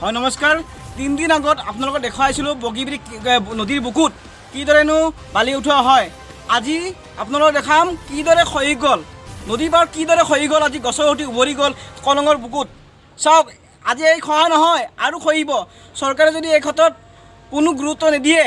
হয় নমস্কাৰ। 3 দিন আগত আপোনালোকক দেখুৱাইছিলোঁ বগীবিল নদীৰ বুকুত কিদৰেনো বালি উঠোৱা হয়। আজি আপোনালোকক দেখাম কিদৰে খহি গ'ল নদীৰ পাৰত, কিদৰে খহি গ'ল। আজি গছৰ সৈতে উভৰি গ'ল কলঙৰ বুকুত। চাওক, আজি এই খহা নহয় আৰু খহিব। চৰকাৰে যদি এই ক্ষেত্ৰত কোনো গুৰুত্ব নিদিয়ে